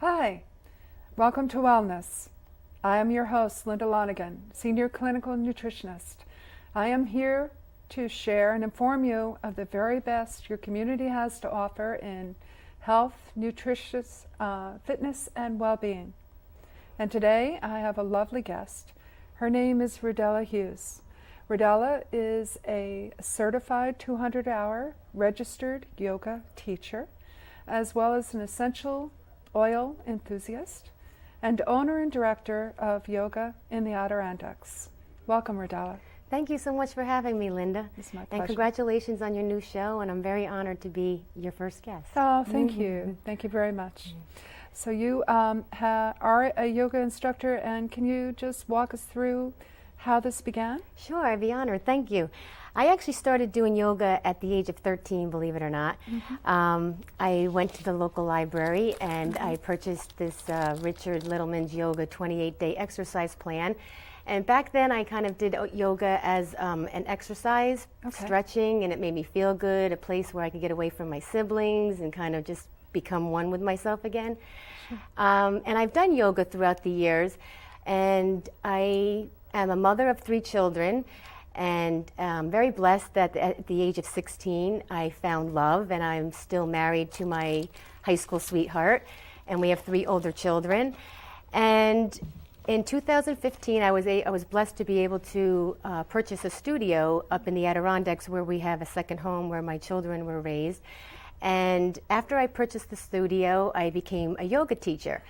Hi, welcome to Wellness. I am your host, Linda Lonergan, Senior Clinical Nutritionist. I am here to share and inform you of the very best your community has to offer in health, nutritious, fitness, and well-being. And today I have a lovely guest. Her name is Rhodella Hughes. Rhodella is a certified 200-hour registered yoga teacher, as well as an essential oil enthusiast and owner and director of yoga in the Adirondacks. Welcome, Rhodella. Thank you so much for having me, Linda. It's my pleasure. And congratulations on your new show, and I'm very honored to be your first guest. Oh, thank you. Thank you very much. So you are a yoga instructor, and can you just walk us through how this began? Sure, I'd be honored. Thank you. I actually started doing yoga at the age of 13, believe it or not. I went to the local library and I purchased this Richard Littleman's Yoga 28-day exercise plan. And back then I kind of did yoga as an exercise, stretching, and it made me feel good, a place where I could get away from my siblings and kind of just become one with myself again. And I've done yoga throughout the years, and I am a mother of 3 children. And I'm very blessed that at the age of 16, I found love, and I'm still married to my high school sweetheart, and we have 3 older children. And in 2015, I was blessed to be able to purchase a studio up in the Adirondacks, where we have a second home where my children were raised. And after I purchased the studio, I became a yoga teacher.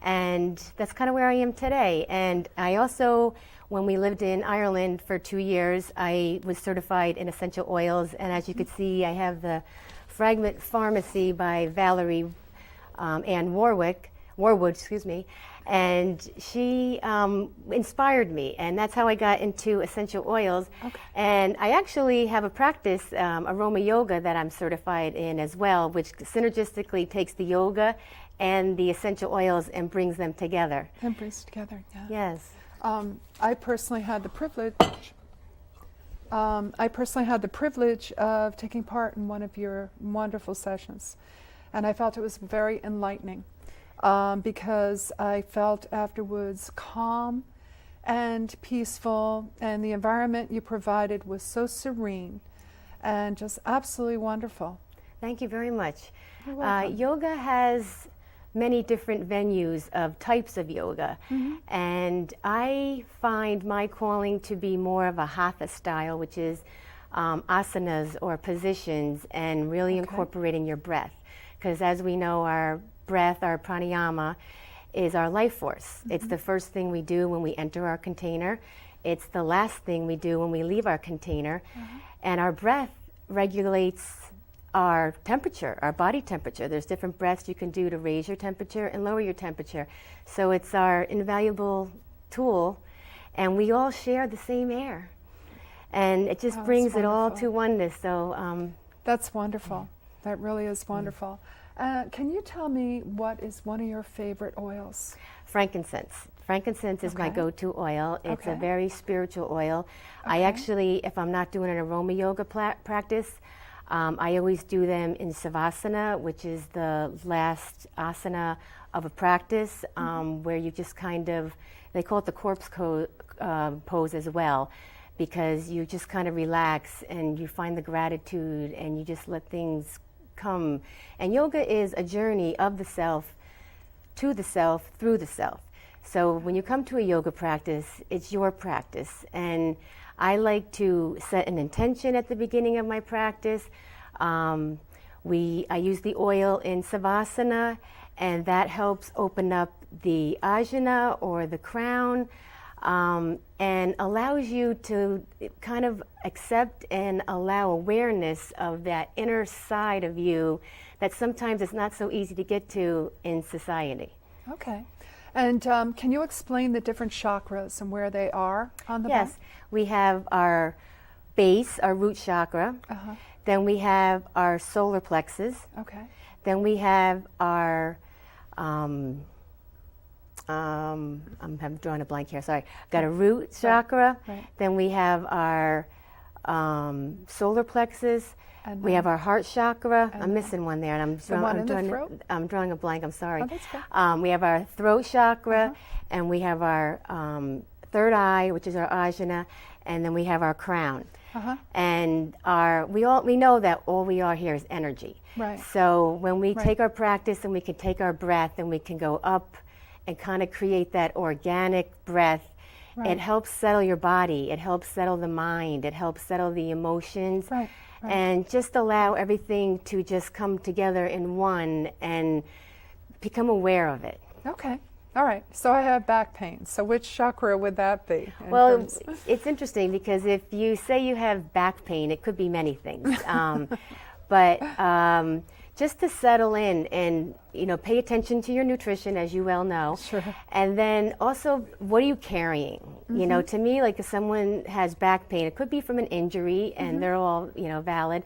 And that's kind of where I am today. And I also, when we lived in Ireland for 2 years, I was certified in essential oils. And as you could see, I have the Fragment Pharmacy by Valerie Ann Warwood, and she inspired me, and that's how I got into essential oils. And I actually have a practice, aroma yoga, that I'm certified in as well, which synergistically takes the yoga and the essential oils and brings them together. And brings together, yeah. Yes. I personally had the privilege. Of taking part in one of your wonderful sessions, and I felt it was very enlightening because I felt afterwards calm and peaceful, and the environment you provided was so serene and just absolutely wonderful. Thank you very much. You're welcome. Yoga has many different venues of types of yoga, and I find my calling to be more of a hatha style, which is asanas or positions, and really incorporating your breath, because as we know, our breath, our pranayama, is our life force. It's the first thing we do when we enter our container. It's the last thing we do when we leave our container, and our breath regulates our temperature, our body temperature. There's different breaths you can do to raise your temperature and lower your temperature. So it's our invaluable tool, and we all share the same air. And it just brings it all to oneness. So that's wonderful. That really is wonderful. Can you tell me what is one of your favorite oils? Frankincense. Frankincense is my go-to oil. It's a very spiritual oil. I actually, if I'm not doing an aroma yoga practice, I always do them in Savasana, which is the last asana of a practice, where you just kind of, they call it the corpse pose as well, because you just kind of relax and you find the gratitude and you just let things come. And yoga is a journey of the self, to the self, through the self. So when you come to a yoga practice, it's your practice. And I like to set an intention at the beginning of my practice. I use the oil in Savasana, and that helps open up the ajna or the crown, and allows you to kind of accept and allow awareness of that inner side of you that sometimes it's not so easy to get to in society. Okay. And can you explain the different chakras and where they are on the Yes. body? We have our base, our root chakra. Then we have our solar plexus. Then we have our, I'm drawing a blank here, sorry. Got a root chakra. Then we have our solar plexus. And We have our heart chakra. and I'm missing one there, and I'm drawing a blank. I'm sorry. Oh, that's good. We have our throat chakra, and we have our third eye, which is our ajna, and then we have our crown. And we know that all we are here is energy. Right. So when we Right. take our practice and we can take our breath and we can go up and kind of create that organic breath, Right. it helps settle your body. It helps settle the mind. It helps settle the emotions. Right. Right. And just allow everything to just come together in one and become aware of it. Okay. All right. So I have back pain. So which chakra would that be? Well, it's interesting because if you say you have back pain, it could be many things. But just to settle in and, pay attention to your nutrition, as you well know. Sure. And then also, what are you carrying? To me, like if someone has back pain, it could be from an injury, and they're all, valid.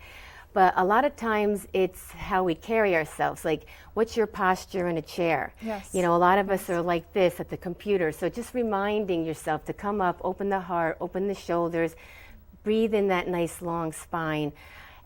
But a lot of times it's how we carry ourselves. Like, what's your posture in a chair? Yes. A lot of us are like this at the computer. So just reminding yourself to come up, open the heart, open the shoulders, breathe in that nice long spine.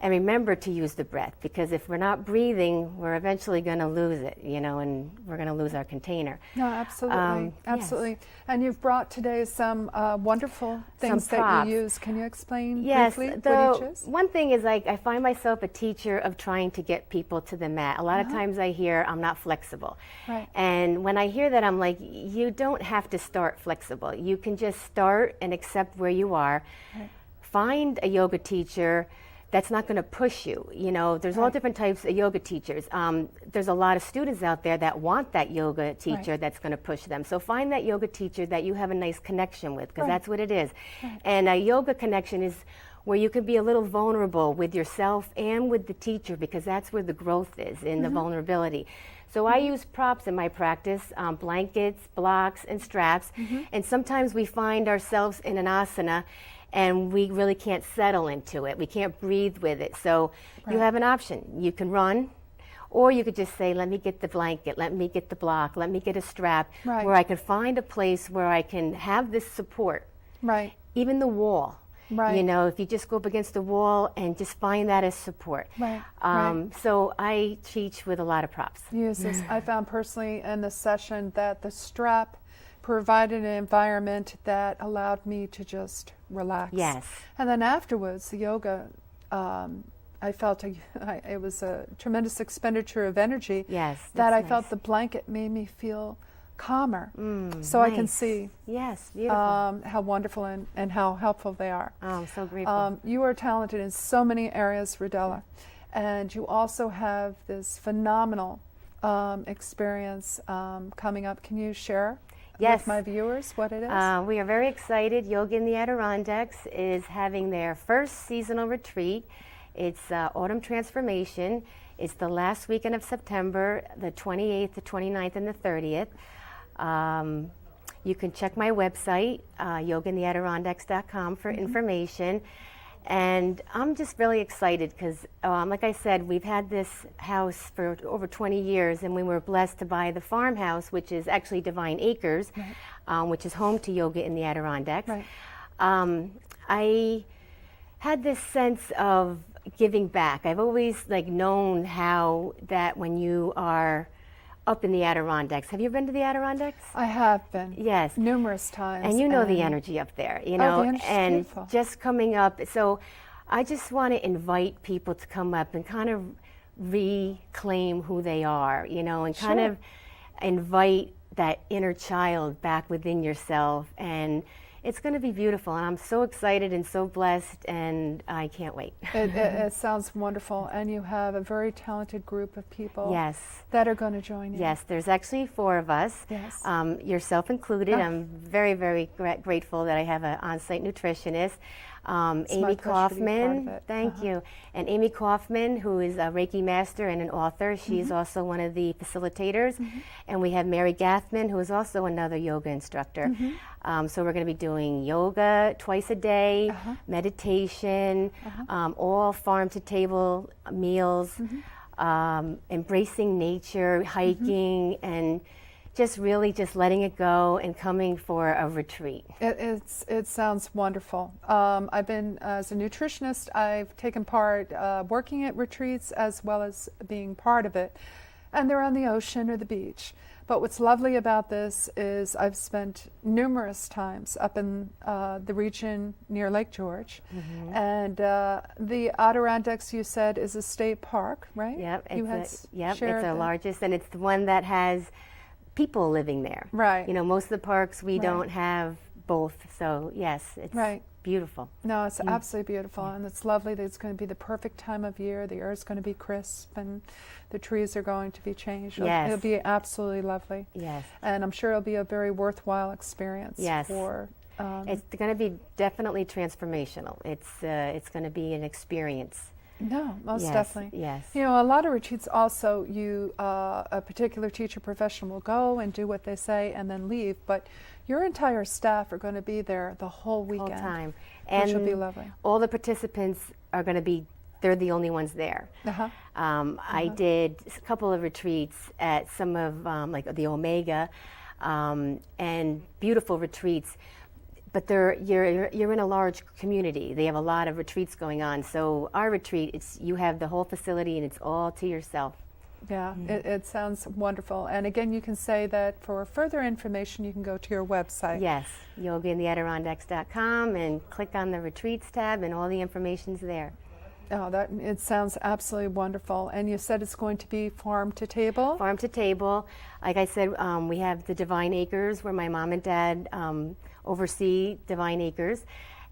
And remember to use the breath, because if we're not breathing, we're eventually going to lose it, and we're going to lose our container. No, absolutely. Absolutely. Yes. And you've brought today some wonderful things that props. you use. Can you explain Yes, briefly what each is? one thing is I find myself a teacher of trying to get people to the mat. A lot of times I hear I'm not flexible. Right. And when I hear that, I'm like, you don't have to start flexible. You can just start and accept where you are. Right. Find a yoga teacher that's not going to push you. There's all Right. different types of yoga teachers. There's a lot of students out there that want that yoga teacher Right. that's going to push them. So find that yoga teacher that you have a nice connection with, because Right. that's what it is. Right. And a yoga connection is where you can be a little vulnerable with yourself and with the teacher, because that's where the growth is, in the vulnerability. So I use props in my practice, blankets, blocks, and straps. And sometimes we find ourselves in an asana and we really can't settle into it. We can't breathe with it. So you have an option. You can run, or you could just say, let me get the blanket, let me get the block, let me get a strap, Right. where I can find a place where I can have this support. Right. Even the wall. Right. If you just go up against the wall and just find that as support. Right. Right. So I teach with a lot of props. Use this. I found personally in the session that the strap provided an environment that allowed me to just relax. Yes. And then afterwards, the yoga, I felt it was a tremendous expenditure of energy. Yes, That that's I felt nice. the blanket made me feel calmer. So I can Nice. see Yes, beautiful. how wonderful and how helpful they are. Oh, I'm so grateful. You are talented in so many areas, Rhodella, and you also have this phenomenal experience coming up. Can you share Yes. with my viewers what it is? We are very excited. Yoga in the Adirondacks is having their first seasonal retreat. It's Autumn Transformation. It's the last weekend of September, the 28th, the 29th, and the 30th. You can check my website, yogaintheadirondacks.com, for information. And I'm just really excited because, like I said, we've had this house for over 20 years, and we were blessed to buy the farmhouse, which is actually Divine Acres, which is home to Yoga in the Adirondacks. Right. I had this sense of giving back. I've always known how that when you are up in the Adirondacks. Have you been to the Adirondacks? I have been. Yes. Numerous times. And you know the energy up there, the energy's and beautiful. just coming up. So I just want to invite people to come up and kind of reclaim who they are, and kind Sure. of invite that inner child back within yourself. And it's going to be beautiful. And I'm so excited and so blessed, and I can't wait. It sounds wonderful, and you have a very talented group of people Yes. that are going to join you. Yes, there's actually 4 of us, Yes. Yourself included. Oh. I'm very, very grateful that I have an on-site nutritionist. my Amy pleasure to be part Kaufman, of it. thank you. And Amy Kaufman, who is a Reiki master and an author, she's also one of the facilitators. And we have Mary Gathman, who is also another yoga instructor. So we're going to be doing yoga twice a day, meditation, all farm-to-table meals, embracing nature, hiking, and just really just letting it go and coming for a retreat. It sounds wonderful. I've been, as a nutritionist, I've taken part working at retreats as well as being part of it. And they're on the ocean or the beach. But what's lovely about this is I've spent numerous times up in the region near Lake George. Mm-hmm. And the Adirondacks, you said, is a state park, right? Yep, it's the largest, and it's the one that has people living there. Right. You know, most of the parks we don't have both, so yes, it's beautiful. No, it's absolutely beautiful, and it's lovely that it's going to be the perfect time of year. The air is going to be crisp, and the trees are going to be changed. Yes. It'll be absolutely lovely. Yes. And I'm sure it'll be a very worthwhile experience. Yes. For it's going to be definitely transformational. It's going to be an experience. No, most definitely. Yes. You know, a lot of retreats also, a particular teacher professional will go and do what they say and then leave, but your entire staff are going to be there the whole weekend. Whole time. Which will be lovely. All the participants are going to be, they're the only ones there. Uh-huh. I did a couple of retreats at some of, like the Omega, and beautiful retreats. But you're in a large community. They have a lot of retreats going on. So our retreat, you have the whole facility and it's all to yourself. Yeah, it sounds wonderful. And again, you can say that for further information, you can go to your website. Yes, yogaintheadirondacks.com and click on the retreats tab and all the information's there. Oh, it sounds absolutely wonderful. And you said it's going to be farm to table? Farm to table. Like I said, we have the Divine Acres where my mom and dad oversee Divine Acres.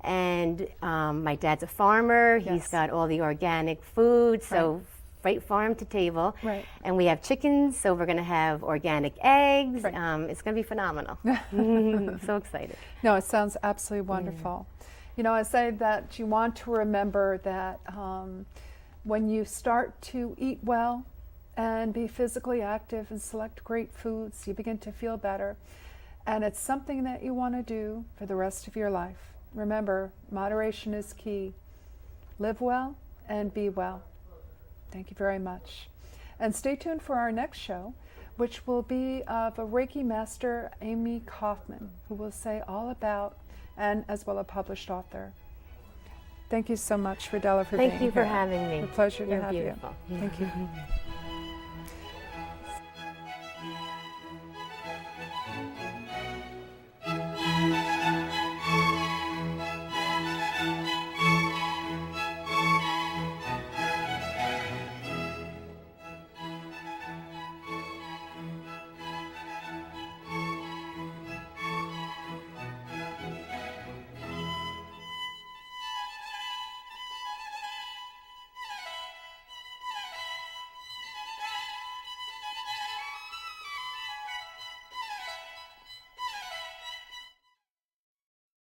And my dad's a farmer. Yes. He's got all the organic food, so right farm to table. Right. And we have chickens, so we're going to have organic eggs. Right. It's going to be phenomenal. So excited. No, it sounds absolutely wonderful. You know, I say that you want to remember that when you start to eat well and be physically active and select great foods, you begin to feel better. And it's something that you want to do for the rest of your life. Remember, moderation is key. Live well and be well. Thank you very much. And stay tuned for our next show, which will be of a Reiki master, Amy Kaufman, who will say all about, and as well a published author. Thank you so much, Rhodella, for being here. Thank you for having me. It's a pleasure You're to have beautiful. you. Thank you.